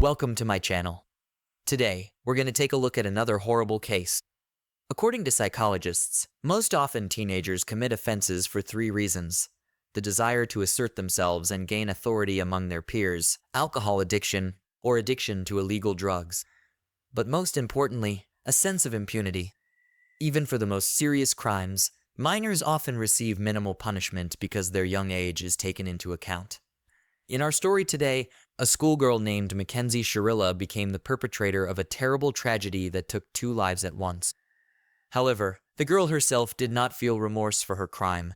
Welcome to my channel. Today, we're going to take a look at another horrible case. According to psychologists, most often teenagers commit offenses for three reasons: the desire to assert themselves and gain authority among their peers, alcohol addiction, or addiction to illegal drugs. But most importantly, a sense of impunity. Even for the most serious crimes, minors often receive minimal punishment because their young age is taken into account. In our story today, a schoolgirl named Mackenzie Shirilla became the perpetrator of a terrible tragedy that took 2 lives at once. However, the girl herself did not feel remorse for her crime.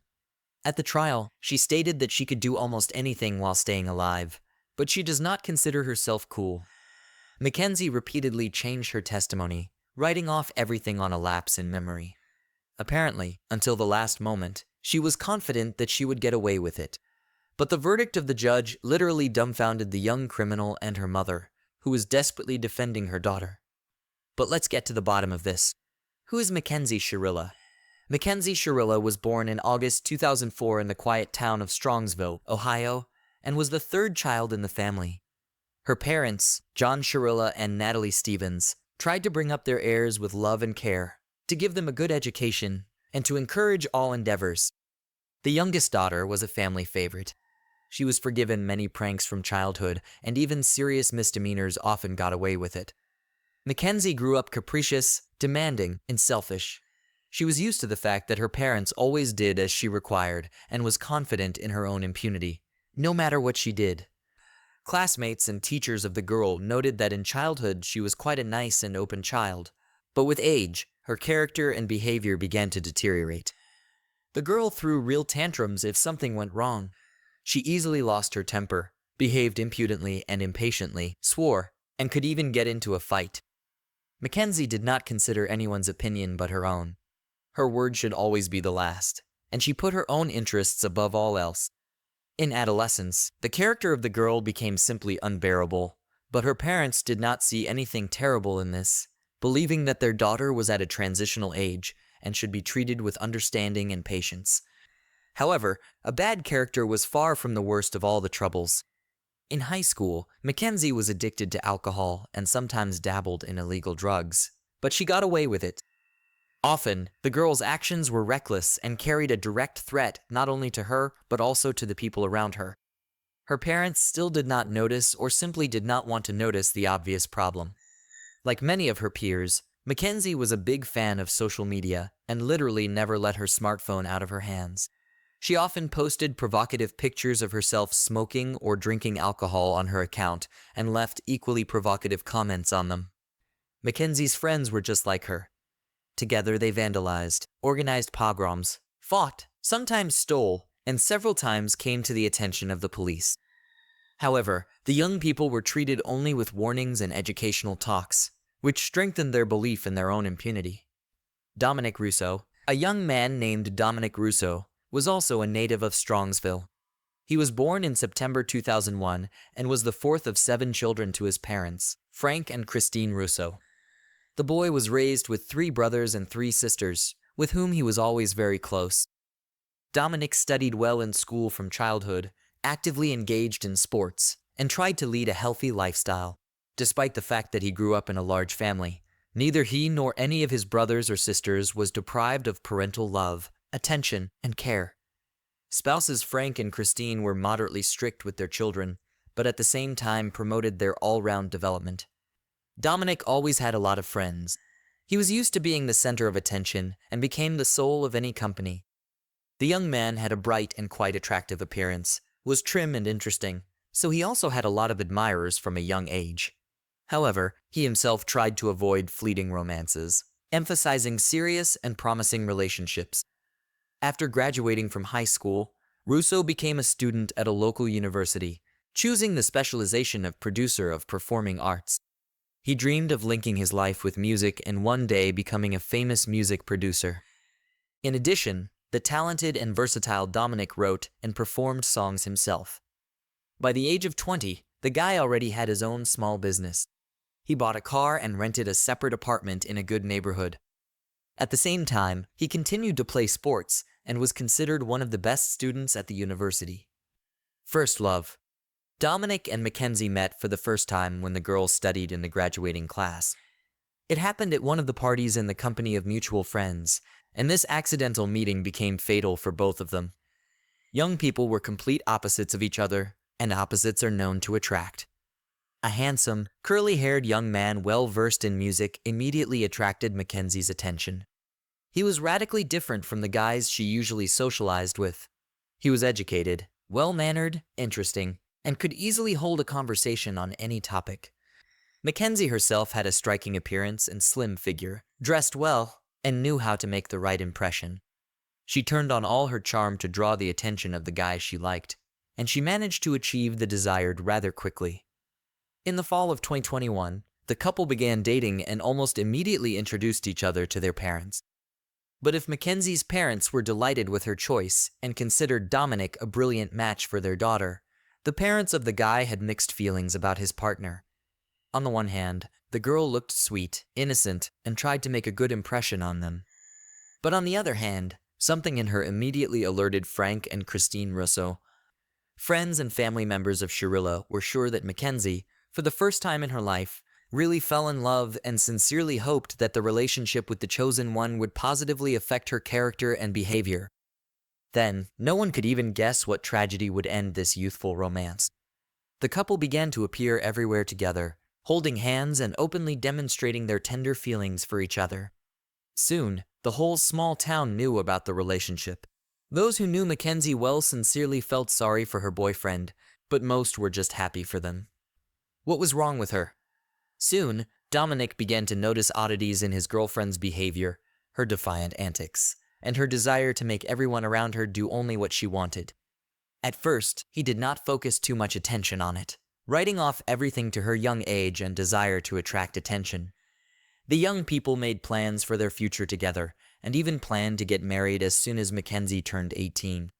At the trial, she stated that she could do almost anything while staying alive, but she does not consider herself cool. Mackenzie repeatedly changed her testimony, writing off everything on a lapse in memory. Apparently, until the last moment, she was confident that she would get away with it. But the verdict of the judge literally dumbfounded the young criminal and her mother, who was desperately defending her daughter. But let's get to the bottom of this. Who is Mackenzie Shirilla? Mackenzie Shirilla was born in August 2004 in the quiet town of Strongsville, Ohio, and was the 3rd child in the family. Her parents, John Shirilla and Natalie Stevens, tried to bring up their heirs with love and care, to give them a good education, and to encourage all endeavors. The youngest daughter was a family favorite. She was forgiven many pranks from childhood, and even serious misdemeanors often got away with it. Mackenzie grew up capricious, demanding, and selfish. She was used to the fact that her parents always did as she required and was confident in her own impunity, no matter what she did. Classmates and teachers of the girl noted that in childhood she was quite a nice and open child, but with age, her character and behavior began to deteriorate. The girl threw real tantrums if something went wrong. She easily lost her temper, behaved impudently and impatiently, swore, and could even get into a fight. Mackenzie did not consider anyone's opinion but her own. Her word should always be the last, and she put her own interests above all else. In adolescence, the character of the girl became simply unbearable, but her parents did not see anything terrible in this, believing that their daughter was at a transitional age and should be treated with understanding and patience. However, a bad character was far from the worst of all the troubles. In high school, Mackenzie was addicted to alcohol and sometimes dabbled in illegal drugs, but she got away with it. Often, the girl's actions were reckless and carried a direct threat not only to her, but also to the people around her. Her parents still did not notice or simply did not want to notice the obvious problem. Like many of her peers, Mackenzie was a big fan of social media and literally never let her smartphone out of her hands. She often posted provocative pictures of herself smoking or drinking alcohol on her account and left equally provocative comments on them. Mackenzie's friends were just like her. Together they vandalized, organized pogroms, fought, sometimes stole, and several times came to the attention of the police. However, the young people were treated only with warnings and educational talks, which strengthened their belief in their own impunity. Dominic Russo, a young man named Dominic Russo, was also a native of Strongsville. He was born in September 2001 and was the 4th of 7 children to his parents, Frank and Christine Russo. The boy was raised with 3 brothers and 3 sisters, with whom he was always very close. Dominic studied well in school from childhood, actively engaged in sports, and tried to lead a healthy lifestyle. Despite the fact that he grew up in a large family, neither he nor any of his brothers or sisters was deprived of parental love, attention, and care. Spouses Frank and Christine were moderately strict with their children, but at the same time promoted their all-round development. Dominic always had a lot of friends. He was used to being the center of attention and became the soul of any company. The young man had a bright and quite attractive appearance, was trim and interesting, so he also had a lot of admirers from a young age. However, he himself tried to avoid fleeting romances, emphasizing serious and promising relationships. After graduating from high school, Russo became a student at a local university, choosing the specialization of producer of performing arts. He dreamed of linking his life with music and one day becoming a famous music producer. In addition, the talented and versatile Dominic wrote and performed songs himself. By the age of 20, the guy already had his own small business. He bought a car and rented a separate apartment in a good neighborhood. At the same time, he continued to play sports and was considered one of the best students at the university. First love. Dominic and Mackenzie met for the first time when the girls studied in the graduating class. It happened at one of the parties in the company of mutual friends, and this accidental meeting became fatal for both of them. Young people were complete opposites of each other, and opposites are known to attract. A handsome, curly-haired young man well-versed in music immediately attracted Mackenzie's attention. He was radically different from the guys she usually socialized with. He was educated, well-mannered, interesting, and could easily hold a conversation on any topic. Mackenzie herself had a striking appearance and slim figure, dressed well, and knew how to make the right impression. She turned on all her charm to draw the attention of the guys she liked, and she managed to achieve the desired rather quickly. In the fall of 2021, the couple began dating and almost immediately introduced each other to their parents. But if Mackenzie's parents were delighted with her choice and considered Dominic a brilliant match for their daughter, the parents of the guy had mixed feelings about his partner. On the one hand, the girl looked sweet, innocent, and tried to make a good impression on them. But on the other hand, something in her immediately alerted Frank and Christine Russo. Friends and family members of Shirilla were sure that Mackenzie, for the first time in her life, really fell in love and sincerely hoped that the relationship with the chosen one would positively affect her character and behavior. Then, no one could even guess what tragedy would end this youthful romance. The couple began to appear everywhere together, holding hands and openly demonstrating their tender feelings for each other. Soon, the whole small town knew about the relationship. Those who knew Mackenzie well sincerely felt sorry for her boyfriend, but most were just happy for them. What was wrong with her? Soon, Dominic began to notice oddities in his girlfriend's behavior, her defiant antics, and her desire to make everyone around her do only what she wanted. At first, he did not focus too much attention on it, writing off everything to her young age and desire to attract attention. The young people made plans for their future together, and even planned to get married as soon as Mackenzie turned 18.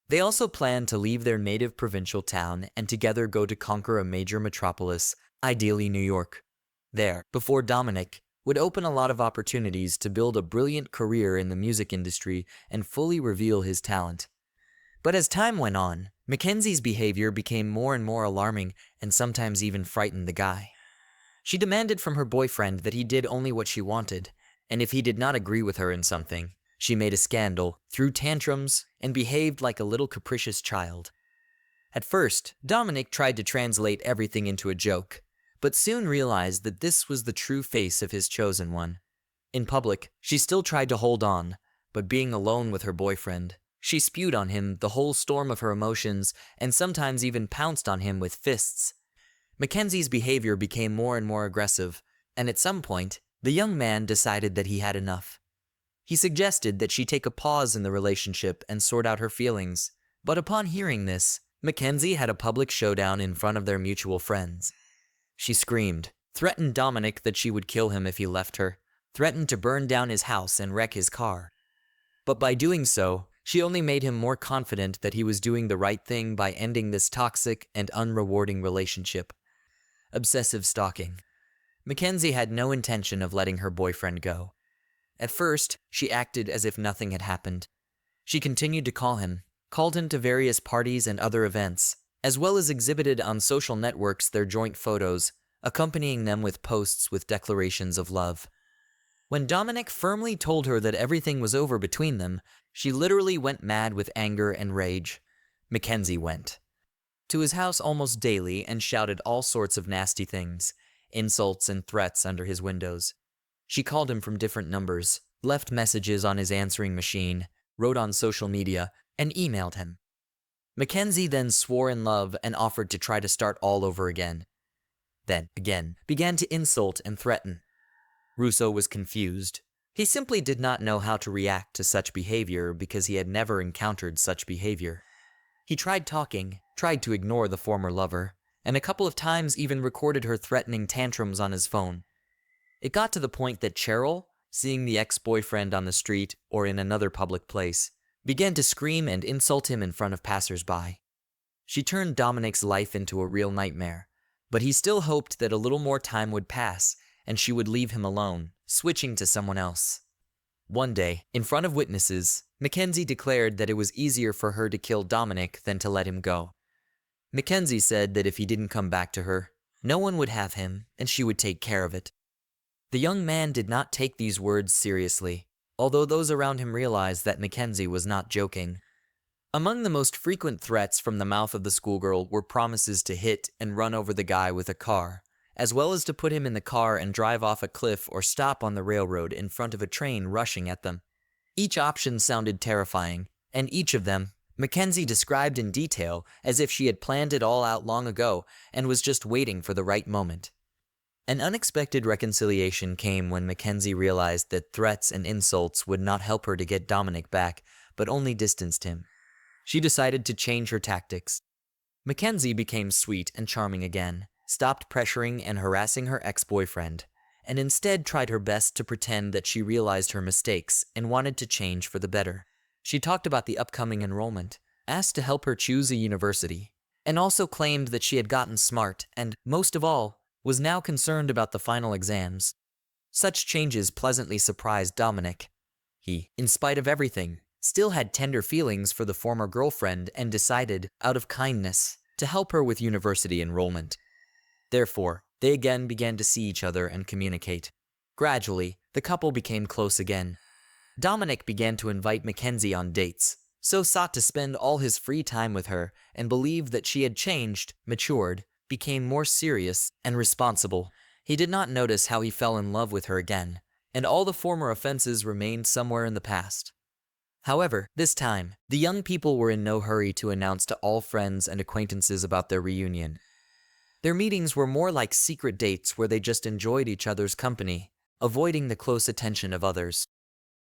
They also planned to leave their native provincial town and together go to conquer a major metropolis, ideally New York. There, before Dominic, would open a lot of opportunities to build a brilliant career in the music industry and fully reveal his talent. But as time went on, Mackenzie's behavior became more and more alarming and sometimes even frightened the guy. She demanded from her boyfriend that he did only what she wanted, and if he did not agree with her in something, she made a scandal, threw tantrums, and behaved like a little capricious child. At first, Dominic tried to translate everything into a joke, but soon realized that this was the true face of his chosen one. In public, she still tried to hold on, but being alone with her boyfriend, she spewed on him the whole storm of her emotions and sometimes even pounced on him with fists. Mackenzie's behavior became more and more aggressive, and at some point, the young man decided that he had enough. He suggested that she take a pause in the relationship and sort out her feelings, but upon hearing this, Mackenzie had a public showdown in front of their mutual friends. She screamed, threatened Dominic that she would kill him if he left her, threatened to burn down his house and wreck his car. But by doing so, she only made him more confident that he was doing the right thing by ending this toxic and unrewarding relationship. Obsessive stalking. Mackenzie had no intention of letting her boyfriend go. At first, she acted as if nothing had happened. She continued to call him, called him to various parties and other events, as well as exhibited on social networks their joint photos, accompanying them with posts with declarations of love. When Dominic firmly told her that everything was over between them, she literally went mad with anger and rage. Mackenzie went to his house almost daily and shouted all sorts of nasty things, insults and threats under his windows. She called him from different numbers, left messages on his answering machine, wrote on social media, and emailed him. Mackenzie then swore in love and offered to try to start all over again. Then, again, began to insult and threaten. Russo was confused. He simply did not know how to react to such behavior because he had never encountered such behavior. He tried talking, tried to ignore the former lover, and a couple of times even recorded her threatening tantrums on his phone. It got to the point that Cheryl, seeing the ex-boyfriend on the street or in another public place, began to scream and insult him in front of passers-by. She turned Dominic's life into a real nightmare, but he still hoped that a little more time would pass and she would leave him alone, switching to someone else. One day, in front of witnesses, Mackenzie declared that it was easier for her to kill Dominic than to let him go. Mackenzie said that if he didn't come back to her, no one would have him and she would take care of it. The young man did not take these words seriously, although those around him realized that Mackenzie was not joking. Among the most frequent threats from the mouth of the schoolgirl were promises to hit and run over the guy with a car, as well as to put him in the car and drive off a cliff or stop on the railroad in front of a train rushing at them. Each option sounded terrifying, and each of them, Mackenzie described in detail as if she had planned it all out long ago and was just waiting for the right moment. An unexpected reconciliation came when Mackenzie realized that threats and insults would not help her to get Dominic back, but only distanced him. She decided to change her tactics. Mackenzie became sweet and charming again, stopped pressuring and harassing her ex-boyfriend, and instead tried her best to pretend that she realized her mistakes and wanted to change for the better. She talked about the upcoming enrollment, asked to help her choose a university, and also claimed that she had gotten smart and, most of all, was now concerned about the final exams. Such changes pleasantly surprised Dominic. He, in spite of everything, still had tender feelings for the former girlfriend and decided, out of kindness, to help her with university enrollment. Therefore, they again began to see each other and communicate. Gradually, the couple became close again. Dominic began to invite Mackenzie on dates, so sought to spend all his free time with her and believed that she had changed, matured, became more serious and responsible. He did not notice how he fell in love with her again, and all the former offenses remained somewhere in the past. However, this time, the young people were in no hurry to announce to all friends and acquaintances about their reunion. Their meetings were more like secret dates where they just enjoyed each other's company, avoiding the close attention of others.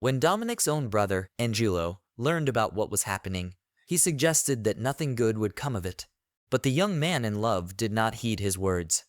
When Dominic's own brother, Angelo, learned about what was happening, he suggested that nothing good would come of it. But the young man in love did not heed his words.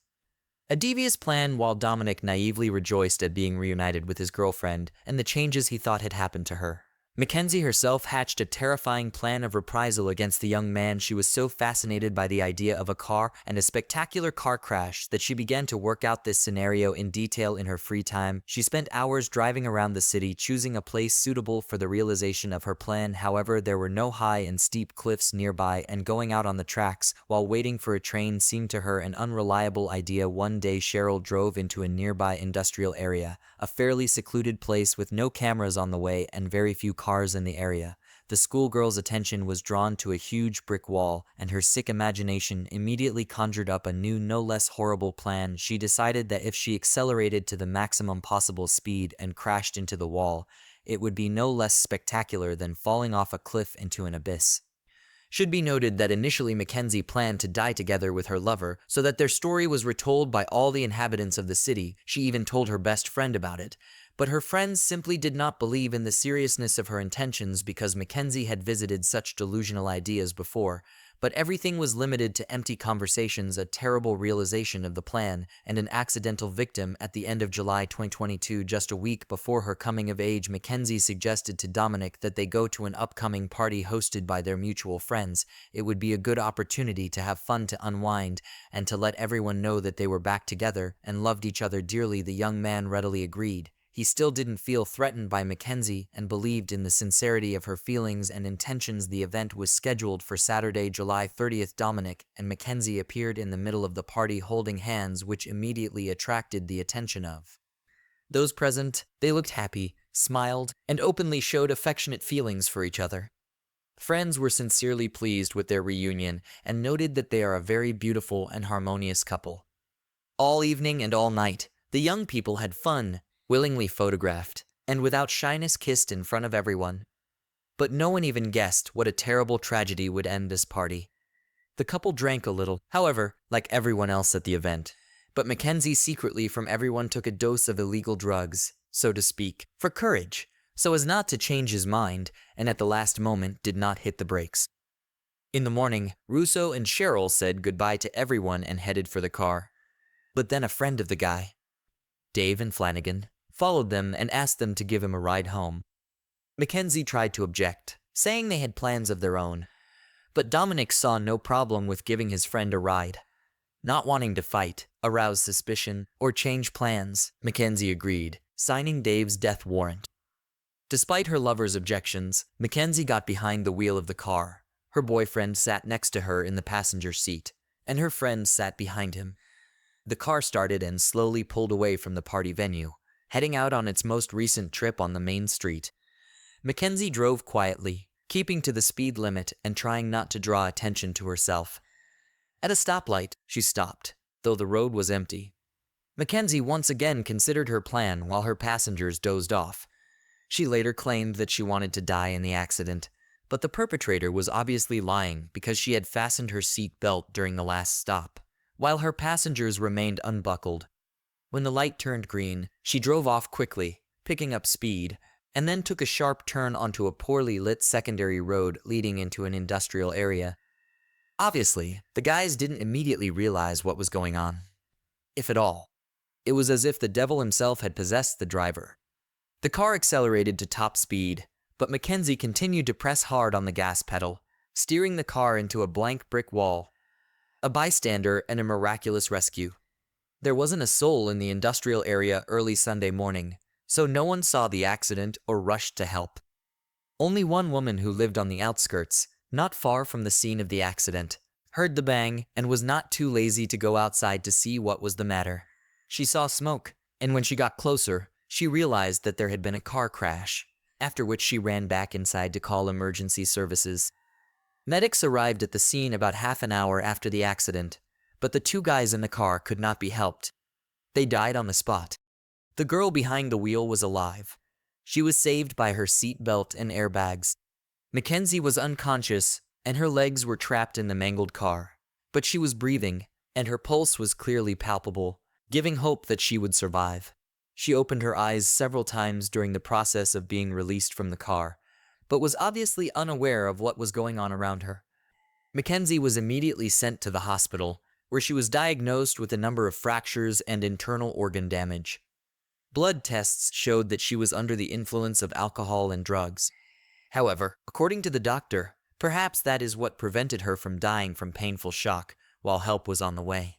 A devious plan while Dominic naively rejoiced at being reunited with his girlfriend and the changes he thought had happened to her. Mackenzie herself hatched a terrifying plan of reprisal against the young man. She was so fascinated by the idea of a car and a spectacular car crash that she began to work out this scenario in detail in her free time. She spent hours driving around the city, choosing a place suitable for the realization of her plan. However, there were no high and steep cliffs nearby, and going out on the tracks while waiting for a train seemed to her an unreliable idea. One day, Cheryl drove into a nearby industrial area, a fairly secluded place with no cameras on the way and very few cars in the area. The schoolgirl's attention was drawn to a huge brick wall, and her sick imagination immediately conjured up a new, no less horrible plan. She decided that if she accelerated to the maximum possible speed and crashed into the wall, it would be no less spectacular than falling off a cliff into an abyss. Should be noted that initially Mackenzie planned to die together with her lover so that their story was retold by all the inhabitants of the city. She even told her best friend about it. But her friends simply did not believe in the seriousness of her intentions because Mackenzie had visited such delusional ideas before. But everything was limited to empty conversations, a terrible realization of the plan, and an accidental victim. At the end of July 2022, just a week before her coming of age, Mackenzie suggested to Dominic that they go to an upcoming party hosted by their mutual friends. It would be a good opportunity to have fun, to unwind, and to let everyone know that they were back together and loved each other dearly. The young man readily agreed. He still didn't feel threatened by Mackenzie and believed in the sincerity of her feelings and intentions. The event was scheduled for Saturday, July 30th. Dominic and Mackenzie appeared in the middle of the party holding hands, which immediately attracted the attention of those present. They looked happy, smiled, and openly showed affectionate feelings for each other. Friends were sincerely pleased with their reunion and noted that they are a very beautiful and harmonious couple. All evening and all night, the young people had fun, willingly photographed, and without shyness kissed in front of everyone. But no one even guessed what a terrible tragedy would end this party. The couple drank a little, however, like everyone else at the event, but Mackenzie secretly from everyone took a dose of illegal drugs, so to speak, for courage, so as not to change his mind, and at the last moment did not hit the brakes. In the morning, Russo and Cheryl said goodbye to everyone and headed for the car. But then a friend of the guy, Dave and Flanagan, followed them and asked them to give him a ride home. Mackenzie tried to object, saying they had plans of their own, but Dominic saw no problem with giving his friend a ride. Not wanting to fight, arouse suspicion, or change plans, Mackenzie agreed, signing Dave's death warrant. Despite her lover's objections, Mackenzie got behind the wheel of the car. Her boyfriend sat next to her in the passenger seat, and her friend sat behind him. The car started and slowly pulled away from the party venue, heading out on its most recent trip on the main street. Mackenzie drove quietly, keeping to the speed limit and trying not to draw attention to herself. At a stoplight, she stopped, though the road was empty. Mackenzie once again considered her plan while her passengers dozed off. She later claimed that she wanted to die in the accident, but the perpetrator was obviously lying because she had fastened her seat belt during the last stop, while her passengers remained unbuckled. When the light turned green, she drove off quickly, picking up speed, and then took a sharp turn onto a poorly lit secondary road leading into an industrial area. Obviously, the guys didn't immediately realize what was going on, if at all. It was as if the devil himself had possessed the driver. The car accelerated to top speed, but Mackenzie continued to press hard on the gas pedal, steering the car into a blank brick wall. A bystander and a miraculous rescue. There wasn't a soul in the industrial area early Sunday morning, so no one saw the accident or rushed to help. Only one woman who lived on the outskirts, not far from the scene of the accident, heard the bang and was not too lazy to go outside to see what was the matter. She saw smoke, and when she got closer, she realized that there had been a car crash, after which she ran back inside to call emergency services. Medics arrived at the scene about half an hour after the accident, but the two guys in the car could not be helped. They died on the spot. The girl behind the wheel was alive. She was saved by her seat belt and airbags. Mackenzie was unconscious, and her legs were trapped in the mangled car, but she was breathing, and her pulse was clearly palpable, giving hope that she would survive. She opened her eyes several times during the process of being released from the car, but was obviously unaware of what was going on around her. Mackenzie was immediately sent to the hospital, where she was diagnosed with a number of fractures and internal organ damage. Blood tests showed that she was under the influence of alcohol and drugs. However, according to the doctor, perhaps that is what prevented her from dying from painful shock while help was on the way.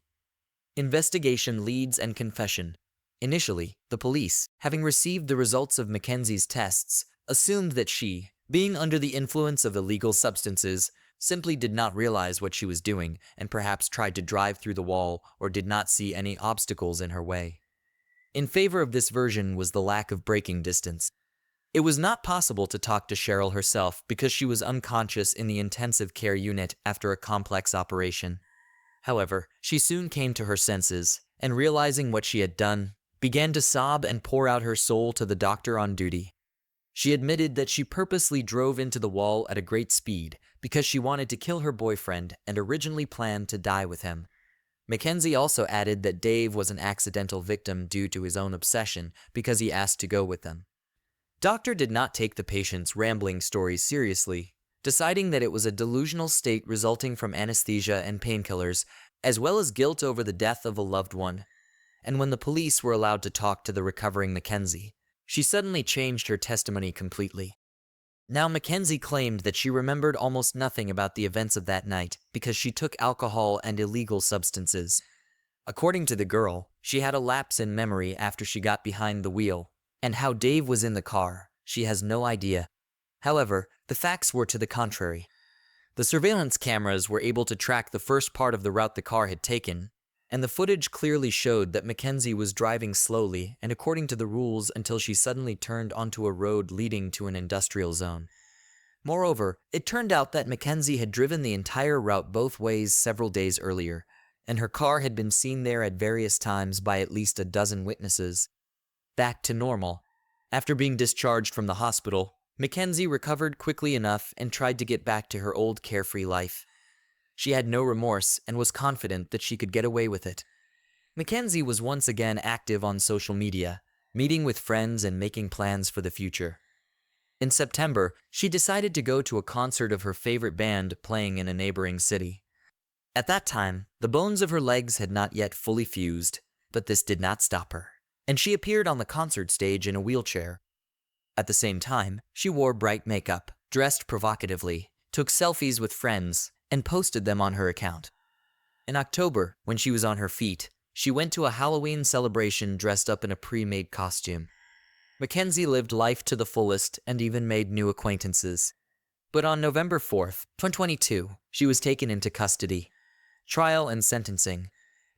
Investigation leads and confession. Initially, the police, having received the results of Mackenzie's tests, assumed that she, being under the influence of illegal substances, simply did not realize what she was doing and perhaps tried to drive through the wall or did not see any obstacles in her way. In favor of this version was the lack of braking distance. It was not possible to talk to Cheryl herself because she was unconscious in the intensive care unit after a complex operation. However, she soon came to her senses, and realizing what she had done, began to sob and pour out her soul to the doctor on duty. She admitted that she purposely drove into the wall at a great speed because she wanted to kill her boyfriend and originally planned to die with him. Mackenzie also added that Dave was an accidental victim due to his own obsession because he asked to go with them. Doctor did not take the patient's rambling stories seriously, deciding that it was a delusional state resulting from anesthesia and painkillers, as well as guilt over the death of a loved one. And when the police were allowed to talk to the recovering Mackenzie, she suddenly changed her testimony completely. Now Mackenzie claimed that she remembered almost nothing about the events of that night because she took alcohol and illegal substances. According to the girl, she had a lapse in memory after she got behind the wheel, and how Dave was in the car, she has no idea. However, the facts were to the contrary. The surveillance cameras were able to track the first part of the route the car had taken, and the footage clearly showed that Mackenzie was driving slowly and according to the rules until she suddenly turned onto a road leading to an industrial zone. Moreover, it turned out that Mackenzie had driven the entire route both ways several days earlier, and her car had been seen there at various times by at least a dozen witnesses. Back to normal. After being discharged from the hospital, Mackenzie recovered quickly enough and tried to get back to her old carefree life. She had no remorse and was confident that she could get away with it. Mackenzie was once again active on social media, meeting with friends and making plans for the future. In September, she decided to go to a concert of her favorite band playing in a neighboring city. At that time, the bones of her legs had not yet fully fused, but this did not stop her, and she appeared on the concert stage in a wheelchair. At the same time, she wore bright makeup, dressed provocatively, took selfies with friends, and posted them on her account. In October, when she was on her feet, she went to a Halloween celebration dressed up in a pre-made costume. Mackenzie lived life to the fullest and even made new acquaintances. But on November 4th, 2022, she was taken into custody. Trial and sentencing.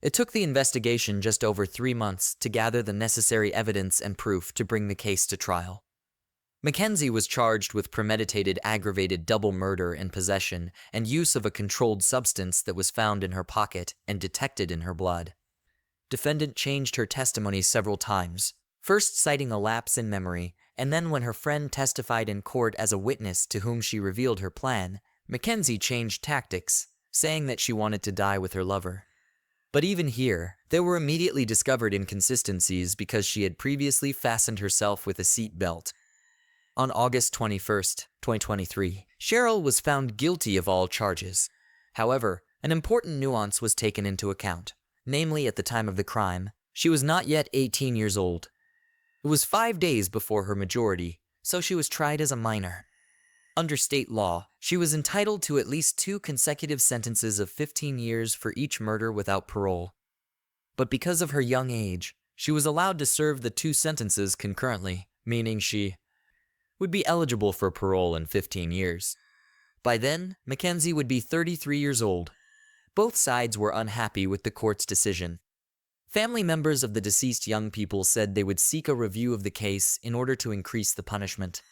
It took the investigation just over 3 months to gather the necessary evidence and proof to bring the case to trial. Mackenzie was charged with premeditated aggravated double murder and possession and use of a controlled substance that was found in her pocket and detected in her blood. Defendant changed her testimony several times, first citing a lapse in memory, and then when her friend testified in court as a witness to whom she revealed her plan, Mackenzie changed tactics, saying that she wanted to die with her lover. But even here, there were immediately discovered inconsistencies because she had previously fastened herself with a seat belt. On August 21st, 2023, Shirilla was found guilty of all charges. However, an important nuance was taken into account. Namely, at the time of the crime, she was not yet 18 years old. It was 5 days before her majority, so she was tried as a minor. Under state law, she was entitled to at least 2 consecutive sentences of 15 years for each murder without parole. But because of her young age, she was allowed to serve the 2 sentences concurrently, meaning she would be eligible for parole in 15 years. By then, Mackenzie would be 33 years old. Both sides were unhappy with the court's decision. Family members of the deceased young people said they would seek a review of the case in order to increase the punishment.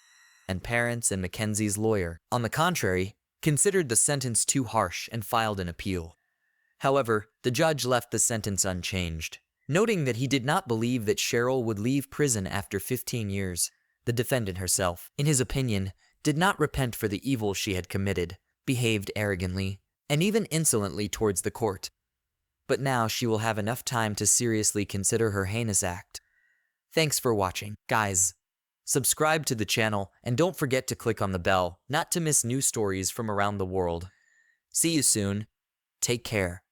And parents and Mackenzie's lawyer, on the contrary, considered the sentence too harsh and filed an appeal. However, the judge left the sentence unchanged, noting that he did not believe that Shirilla would leave prison after 15 years. The defendant herself, in his opinion, did not repent for the evil she had committed, behaved arrogantly, and even insolently towards the court. But now she will have enough time to seriously consider her heinous act. Thanks for watching, guys. Subscribe to the channel and don't forget to click on the bell not to miss new stories from around the world. See you soon. Take care.